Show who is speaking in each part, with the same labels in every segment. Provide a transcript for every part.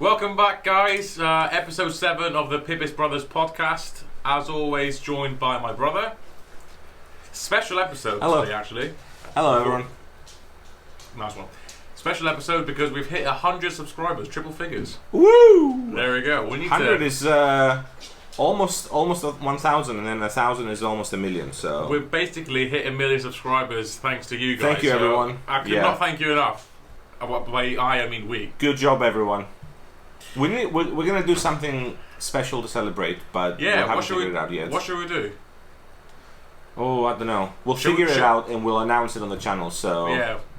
Speaker 1: Welcome back, guys. Episode 7 of the Pipis Brothers podcast. As always, joined by my brother. Special episode today, actually.
Speaker 2: Hello, everyone.
Speaker 1: Nice one. Special episode because we've hit 100 subscribers, triple figures.
Speaker 2: Woo!
Speaker 1: There we go. We need
Speaker 2: 100 is almost 1,000, and then 1,000 is almost 1,000,000. So
Speaker 1: we've basically hit 1,000,000 subscribers thanks to you guys.
Speaker 2: Thank you, everyone.
Speaker 1: I could not thank you enough. By I mean we.
Speaker 2: Good job, everyone. We're gonna do something special to celebrate, but we haven't figured it out yet.
Speaker 1: What should we do?
Speaker 2: Oh, I don't know. We'll figure it out and we'll announce it on the channel. So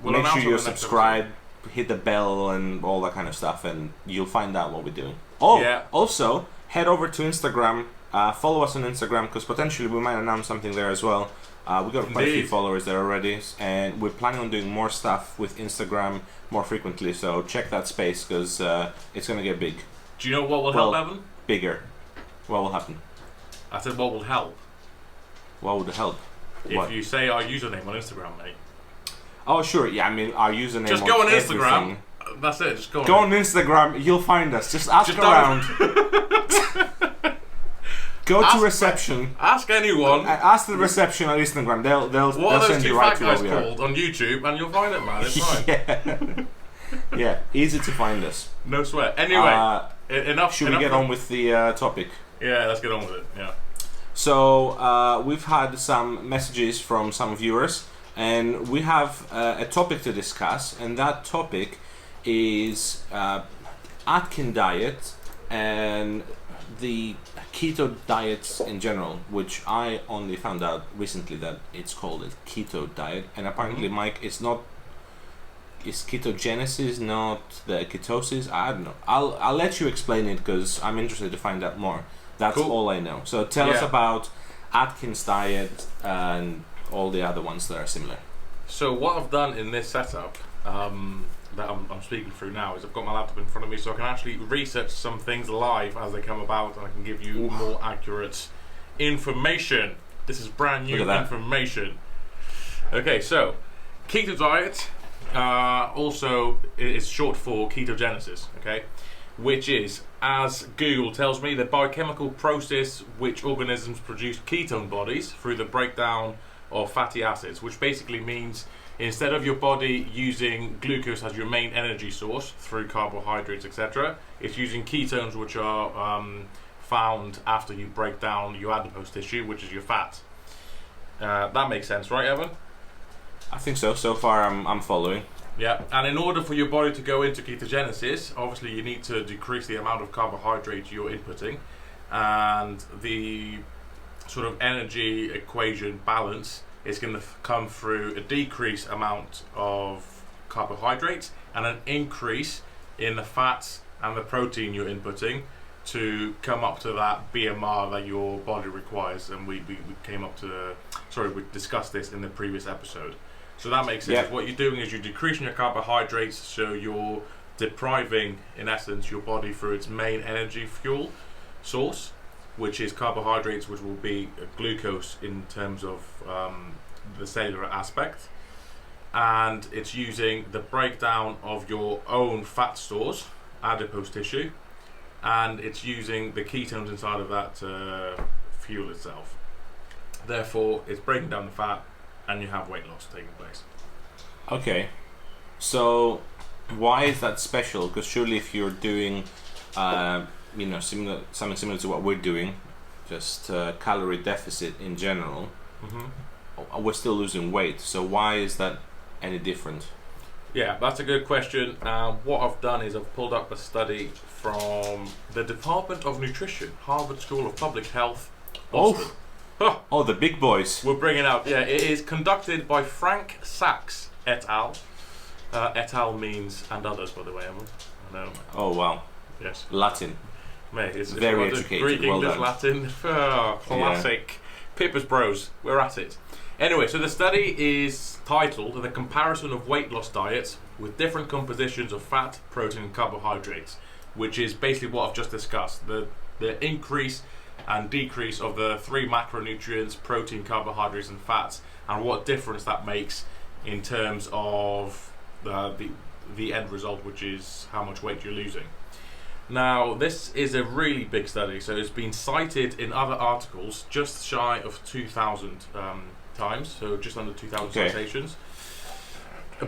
Speaker 1: we'll
Speaker 2: make sure you subscribe, hit the bell, and all that kind of stuff, and you'll find out what we're doing. Also head over to Instagram. Follow us on Instagram because potentially we might announce something there as well. We got quite a few followers there already, and we're planning on doing more stuff with Instagram more frequently. So check that space because it's gonna get big.
Speaker 1: Do you know what will help, Evan?
Speaker 2: Bigger. What will happen?
Speaker 1: I said, what will help?
Speaker 2: What would help?
Speaker 1: If you say our username on Instagram, mate.
Speaker 2: Oh, sure. Yeah, I mean our username.
Speaker 1: Just go on Instagram.
Speaker 2: Everything.
Speaker 1: That's it. Just go
Speaker 2: on Instagram. You'll find us. Just ask around. Go to reception.
Speaker 1: Ask anyone.
Speaker 2: Ask the reception on Instagram. They'll send you right to where we are.
Speaker 1: What are those two fat guys called on YouTube, and you'll find it, man. It's fine.
Speaker 2: Yeah, easy to find us.
Speaker 1: No sweat. Anyway, enough.
Speaker 2: Should we get on with the topic?
Speaker 1: Yeah, let's get on with it. Yeah.
Speaker 2: So we've had some messages from some viewers, and we have a topic to discuss, and that topic is Atkin diet and the keto diets in general, which I only found out recently that it's called a keto diet, and apparently, Mike, is ketogenesis not the ketosis? I don't know. I'll let you explain it because I'm interested to find out more. That's all I know. So tell us about Atkin's diet and all the other ones that are similar.
Speaker 1: So what I've done in this setup that I'm speaking through now is I've got my laptop in front of me, so I can actually research some things live as they come about, and I can give you more accurate information. This is brand new information. Okay, so keto diet also is short for ketogenesis, okay, which is, as Google tells me, the biochemical process which organisms produce ketone bodies through the breakdown of fatty acids, which basically means instead of your body using glucose as your main energy source through carbohydrates, etc., it's using ketones, which are found after you break down your adipose tissue, which is your fat. That makes sense, right, Evan?
Speaker 2: I think so. So far, I'm following.
Speaker 1: Yeah, and in order for your body to go into ketogenesis, obviously you need to decrease the amount of carbohydrates you're inputting, and the sort of energy equation balance is going to come through a decreased amount of carbohydrates and an increase in the fats and the protein you're inputting to come up to that BMR that your body requires. And we discussed this in the previous episode. So that makes sense. What you're doing is you're decreasing your carbohydrates, so you're depriving, in essence, your body through its main energy fuel source, which is carbohydrates, which will be glucose in terms of the cellular aspect, and it's using the breakdown of your own fat stores, adipose tissue, and it's using the ketones inside of that fuel itself. Therefore, it's breaking down the fat, and you have weight loss taking place.
Speaker 2: Okay, so why is that special? Because surely if you're doing something similar to what we're doing, just calorie deficit in general, we're still losing weight. So why is that any different?
Speaker 1: Yeah, that's a good question. What I've done is I've pulled up a study from the Department of Nutrition, Harvard School of Public Health, Boston.
Speaker 2: Oh, the big boys.
Speaker 1: We're bringing out. Yeah, it is conducted by Frank Sachs et al. Et al means and others, by the way, Evan. I know.
Speaker 2: Oh wow.
Speaker 1: Yes.
Speaker 2: Latin.
Speaker 1: Mate, it's
Speaker 2: very educated.
Speaker 1: Greek,
Speaker 2: well
Speaker 1: English,
Speaker 2: done.
Speaker 1: Latin. Classic. Pipis Bros. We're at it. Anyway, so the study is titled "The Comparison of Weight Loss Diets with Different Compositions of Fat, Protein, and Carbohydrates," which is basically what I've just discussed. The increase and decrease of the 3 macronutrients, protein, carbohydrates, and fats, and what difference that makes in terms of the end result, which is how much weight you're losing. Now, this is a really big study, so it's been cited in other articles just shy of 2,000 times, so just under 2,000 citations.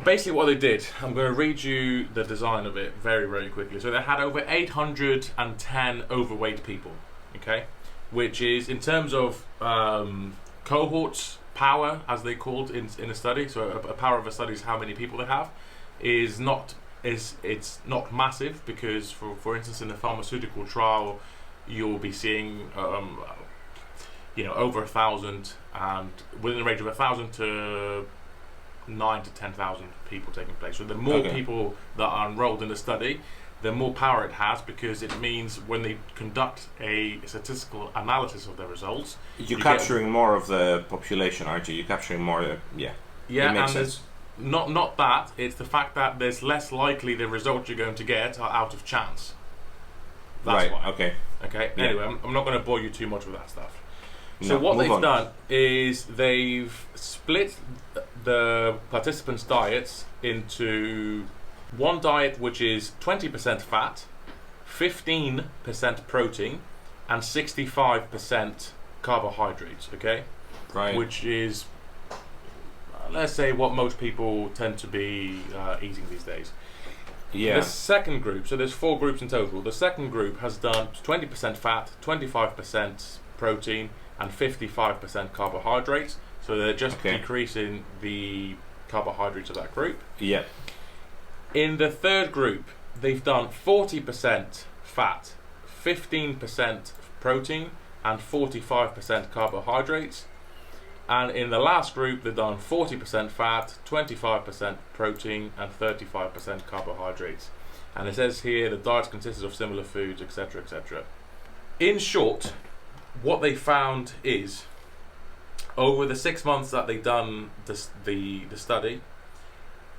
Speaker 1: Basically what they did, I'm going to read you the design of it very, very quickly. So they had over 810 overweight people, okay? Which is, in terms of cohorts, power, as they called in a study, so a power of a study is how many people they have, it's not massive, because for instance in a pharmaceutical trial you'll be seeing over 1,000, and within the range of 1,000 to 9,000 to 10,000 people taking place. So the more people that are enrolled in the study, the more power it has, because it means when they conduct a statistical analysis of the results,
Speaker 2: you're capturing more of the population, aren't you? You're capturing more. Yeah, it makes sense.
Speaker 1: Not that, it's the fact that there's less likely the results you're going to get are out of chance. That's why. Okay. Yeah. Anyway, I'm not going to bore you too much with that stuff. So what they've done is they've split the participants' diets into one diet which is 20% fat, 15% protein, and 65% carbohydrates, okay?
Speaker 2: Right.
Speaker 1: Which is, let's say, what most people tend to be eating these days.
Speaker 2: Yeah.
Speaker 1: The second group, so there's 4 groups in total. The second group has done 20% fat, 25% protein, and 55% carbohydrates. So they're just decreasing the carbohydrates of that group.
Speaker 2: Yeah.
Speaker 1: In the third group, they've done 40% fat, 15% protein, and 45% carbohydrates. And in the last group, they've done 40% fat, 25% protein, and 35% carbohydrates. And it says here the diet consists of similar foods, etc., etc. In short, what they found is, over the 6 months that they've done the study,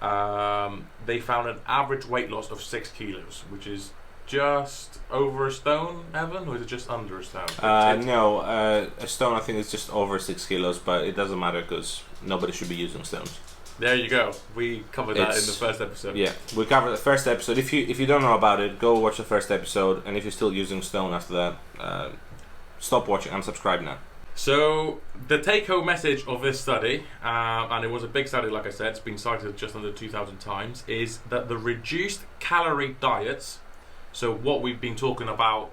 Speaker 1: they found an average weight loss of 6 kilos, which is just over a stone, Evan, or is it just under a stone?
Speaker 2: No, a stone I think is just over 6 kilos, but it doesn't matter because nobody should be using stones.
Speaker 1: There you go. We covered that in the first episode.
Speaker 2: Yeah, we covered the first episode. If you don't know about it, go watch the first episode, and if you're still using stone after that, stop watching and subscribe now.
Speaker 1: So the take-home message of this study, and it was a big study, like I said, it's been cited just under 2,000 times, is that the reduced calorie diets, so what we've been talking about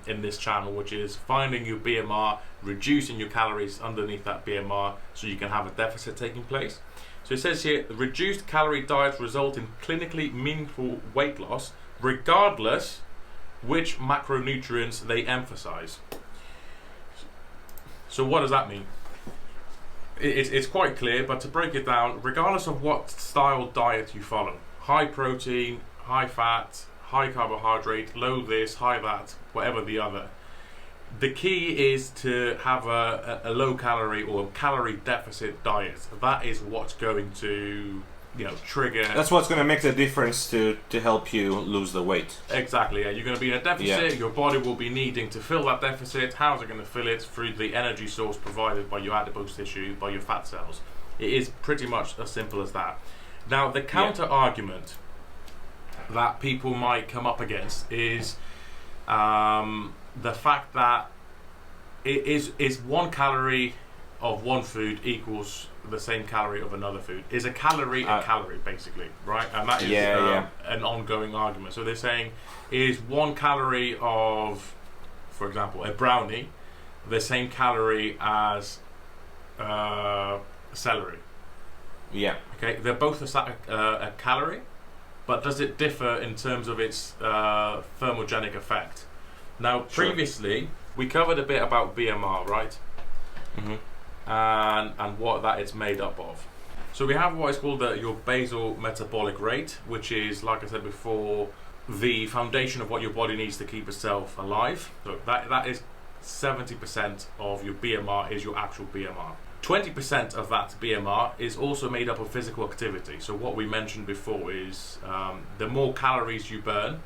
Speaker 1: in this channel, which is finding your BMR, reducing your calories underneath that BMR so you can have a deficit taking place. So it says here, reduced calorie diets result in clinically meaningful weight loss, regardless which macronutrients they emphasize. So what does that mean? It's quite clear, but to break it down, regardless of what style diet you follow, high protein, high fat, high carbohydrate, low this, high that, whatever the other, the key is to have a low calorie or calorie deficit diet. That is what's going to trigger.
Speaker 2: That's what's going to make the difference to help you lose the weight.
Speaker 1: Exactly. Yeah. You're going to be in a deficit. Your body will be needing to fill that deficit. How's it going to fill it? Through the energy source provided by your adipose tissue, by your fat cells. It is pretty much as simple as that. Now, the counter argument that people might come up against is the fact that it is 1 calorie of one food equals the same calorie of another food. Is a calorie a calorie, basically, right? And that is an ongoing argument. So they're saying, is 1 calorie of, for example, a brownie the same calorie as celery?
Speaker 2: Yeah.
Speaker 1: Okay, they're both a calorie, but does it differ in terms of its thermogenic effect? Now, previously, we covered a bit about BMR, right?
Speaker 2: Mm-hmm.
Speaker 1: And what that is made up of. So we have what is called your basal metabolic rate, which is, like I said before, the foundation of what your body needs to keep itself alive. So that is 70% of your BMR is your actual BMR. 20% of that BMR is also made up of physical activity. So what we mentioned before is the more calories you burn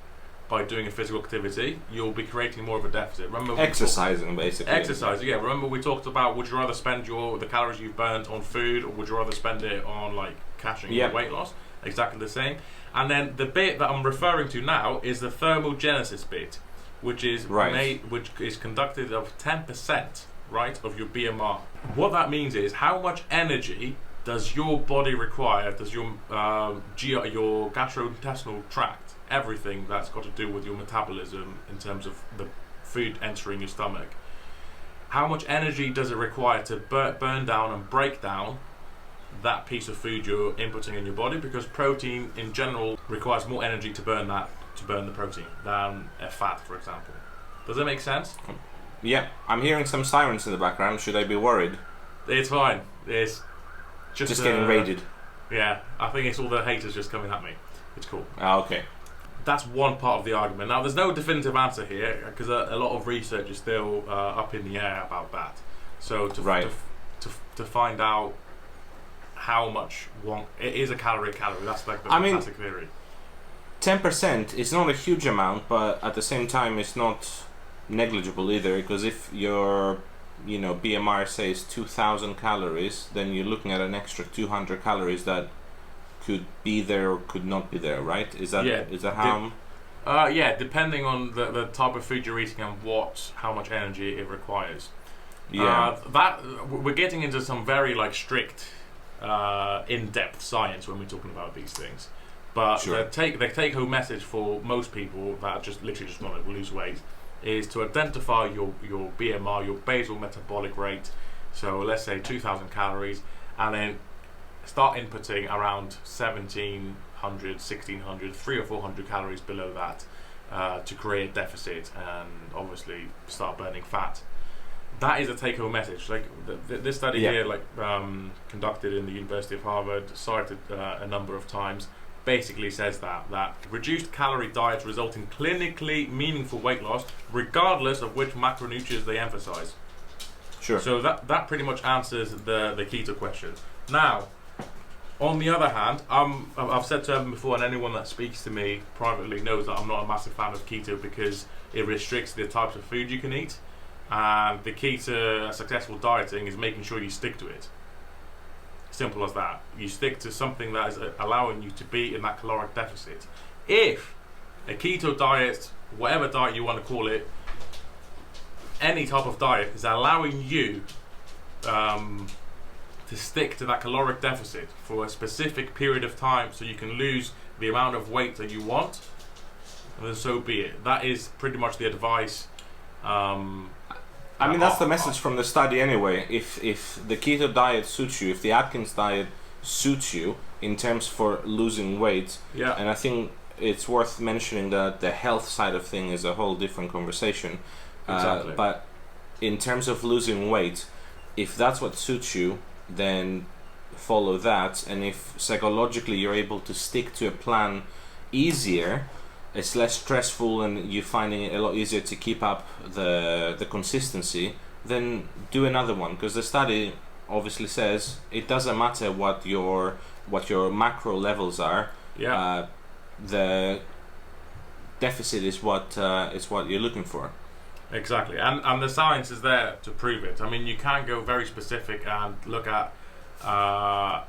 Speaker 1: by doing a physical activity, you'll be creating more of a deficit. Remember,
Speaker 2: exercising, basically.
Speaker 1: Exercising, yeah. Remember we talked about, would you rather spend the calories you've burnt on food, or would you rather spend it on cashing your weight loss? exactly the same. And then the bit that I'm referring to now is the thermogenesis bit, which is which is conducted of 10%, right, of your BMR. What that means is how much energy does your body require? Does your your gastrointestinal tract, everything that's got to do with your metabolism in terms of the food entering your stomach, how much energy does it require to burn down and break down that piece of food you're inputting in your body? Because protein in general requires more energy to burn the protein than a fat, for example. Does that make sense?
Speaker 2: Yeah, I'm hearing some sirens in the background. Should I be worried?
Speaker 1: It's fine. It's just
Speaker 2: getting raided.
Speaker 1: Yeah, I think it's all the haters just coming at me. It's cool.
Speaker 2: Okay.
Speaker 1: That's one part of the argument. Now, there's no definitive answer here because a lot of research is still up in the air about that. So to find out how much it is a calorie. That's like the classic theory.
Speaker 2: 10% is not a huge amount, but at the same time, it's not negligible either. Because if your BMR says 2,000 calories, then you're looking at an extra 200 calories that could be there or could not be there, right? Is that how?
Speaker 1: Yeah, depending on the type of food you're eating and how much energy it requires.
Speaker 2: Yeah.
Speaker 1: That we're getting into some very strict, in-depth science when we're talking about these things. But
Speaker 2: sure.
Speaker 1: the take-home message for most people that literally just want to lose weight is to identify your BMR, your basal metabolic rate. So let's say 2,000 calories, and then start inputting around 1,700, 1,600, 300 or 400 calories below that to create a deficit and obviously start burning fat. That is a take-home message. Like this study here, conducted in the University of Harvard, cited a number of times, basically says that reduced calorie diets result in clinically meaningful weight loss, regardless of which macronutrients they emphasize.
Speaker 2: Sure.
Speaker 1: So that pretty much answers the keto question. Now, on the other hand, I've said to everyone before, and anyone that speaks to me privately knows that I'm not a massive fan of keto because it restricts the types of food you can eat. And the key to successful dieting is making sure you stick to it. Simple as that. You stick to something that is allowing you to be in that caloric deficit. If a keto diet, whatever diet you want to call it, any type of diet is allowing you to stick to that caloric deficit for a specific period of time so you can lose the amount of weight that you want, then so be it. That is pretty much the advice.
Speaker 2: That's the message from the study anyway. If the keto diet suits you, if the Atkins diet suits you in terms for losing weight, and I think it's worth mentioning that the health side of things is a whole different conversation.
Speaker 1: Exactly.
Speaker 2: But in terms of losing weight, if that's what suits you, then follow that. And if psychologically you're able to stick to a plan easier, it's less stressful and you're finding it a lot easier to keep up the consistency, then do another one. Because the study obviously says it doesn't matter what your macro levels are.
Speaker 1: Yeah.
Speaker 2: The deficit is what you're looking for.
Speaker 1: Exactly, and the science is there to prove it. I mean, you can go very specific and look at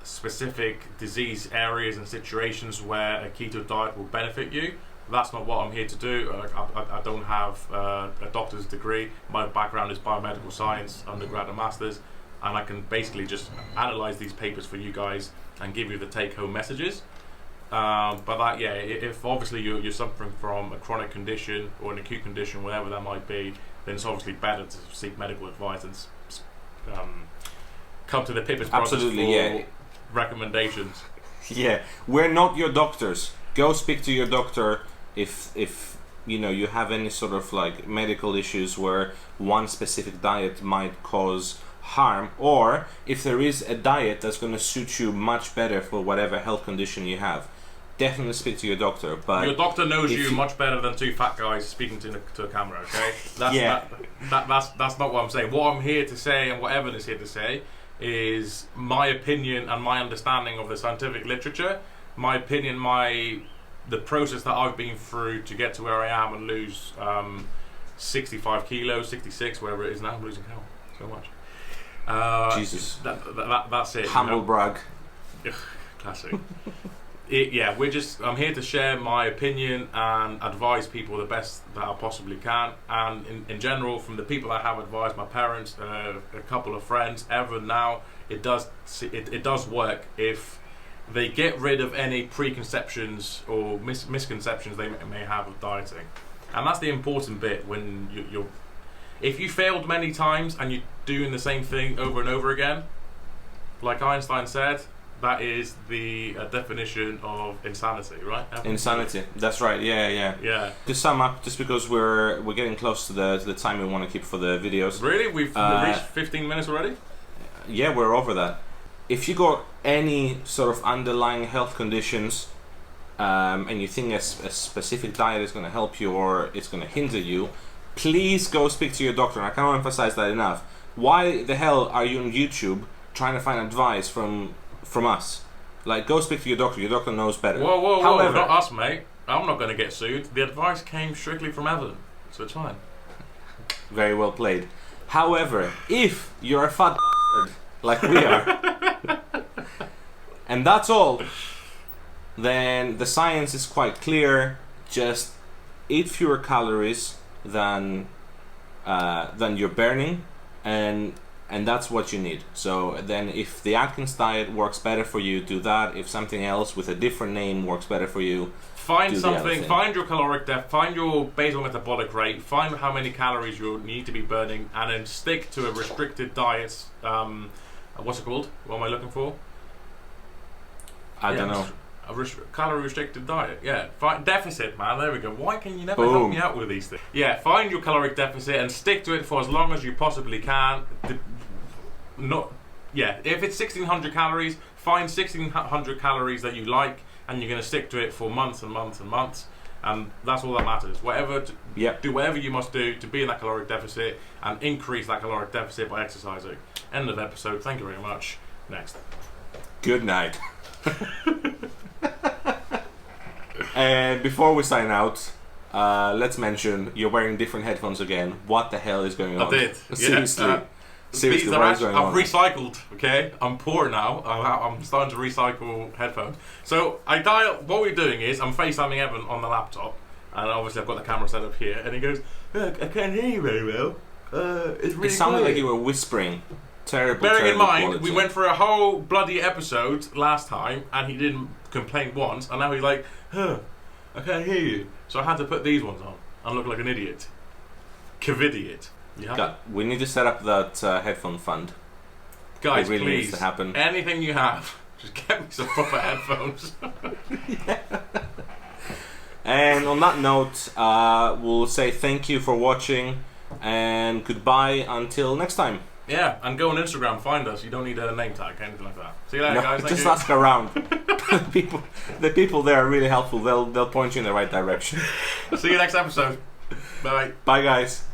Speaker 1: specific disease areas and situations where a keto diet will benefit you. That's not what I'm here to do. I don't have a doctor's degree. My background is biomedical science, undergrad and masters, and I can basically just analyze these papers for you guys and give you the take-home messages. But if obviously you're suffering from a chronic condition or an acute condition, whatever that might be, then it's obviously better to seek medical advice and come to the Pipis brothers for recommendations.
Speaker 2: Yeah, we're not your doctors. Go speak to your doctor if you have any sort of medical issues where one specific diet might cause harm, or if there is a diet that's going to suit you much better for whatever health condition you have. Definitely speak to your doctor. But
Speaker 1: your doctor knows you much better than two fat guys speaking to a camera. Okay, that's not what I'm saying. What I'm here to say and what Evan is here to say is my opinion and my understanding of the scientific literature. My opinion, the process that I've been through to get to where I am and lose 65 kilos, 66, wherever it is now. I'm losing count so much.
Speaker 2: Jesus.
Speaker 1: That's it.
Speaker 2: Humble brag.
Speaker 1: Classic. I'm here to share my opinion and advise people the best that I possibly can. And in general, from the people I have advised, my parents, a couple of friends, ever now, it does work if they get rid of any preconceptions or misconceptions they may have of dieting. And that's the important bit when you're. If you failed many times and you're doing the same thing over and over again, like Einstein said, that is the definition of insanity, right?
Speaker 2: Insanity. That's right. Yeah. To sum up, just because we're getting close to the time we want to keep for the videos.
Speaker 1: Really, we've reached 15 minutes already.
Speaker 2: Yeah, we're over that. If you got any sort of underlying health conditions, and you think a specific diet is going to help you or it's going to hinder you, please go speak to your doctor. And I cannot emphasize that enough. Why the hell are you on YouTube trying to find advice from us? Like, go speak to your doctor. Your doctor knows better.
Speaker 1: Whoa, however, not us, mate. I'm not going to get sued. The advice came strictly from Evan, so it's fine.
Speaker 2: Very well played. However, if you're a fat bastard like we are, and that's all, then the science is quite clear. Just eat fewer calories than you're burning, and that's what you need. So then if the Atkins diet works better for you, do that. If something else with a different name works better for you,
Speaker 1: find something, find your caloric depth, find your basal metabolic rate, find how many calories you need to be burning, and then stick to a restricted diet. What's it called? What am I looking for?
Speaker 2: I don't know.
Speaker 1: Calorie restricted diet, yeah. Deficit, man. There we go. Why can you never help me out with these things? Yeah, find your caloric deficit and stick to it for as long as you possibly can. If it's 1,600 calories, find 1,600 calories that you like, and you're going to stick to it for months and months and months, and that's all that matters. Do whatever you must do to be in that caloric deficit and increase that caloric deficit by exercising. End of episode. Thank you very much. Next.
Speaker 2: Good night. And before we sign out, let's mention you're wearing different headphones again. What the hell is going on?
Speaker 1: I did.
Speaker 2: Seriously.
Speaker 1: Seriously, what is going on? I've recycled, okay? I'm poor now. I'm starting to recycle headphones. So what we're doing is I'm FaceTiming Evan on the laptop, and obviously I've got the camera set up here, and he goes, "Look, I can't hear you very well. It's really
Speaker 2: It sounded
Speaker 1: quiet."
Speaker 2: like you were whispering. Terrible.
Speaker 1: Bearing in mind,
Speaker 2: quality.
Speaker 1: we went for a whole bloody episode last time, and he didn't complain once, and now he's like, "Huh, I can't hear you." So I had to put these ones on and look like an idiot. Cavidiot.
Speaker 2: God, we need to set up that headphone fund.
Speaker 1: Guys,
Speaker 2: it really
Speaker 1: please,
Speaker 2: needs to happen.
Speaker 1: Anything you have, just get me some proper headphones.
Speaker 2: And on that note, we'll say thank you for watching, and goodbye until next time.
Speaker 1: Yeah, and go on Instagram, find us. You don't need a name tag, anything like that. See you later, guys.
Speaker 2: Just ask around. the people there are really helpful. They'll point you in the right direction.
Speaker 1: See you next episode. Bye.
Speaker 2: Bye, guys.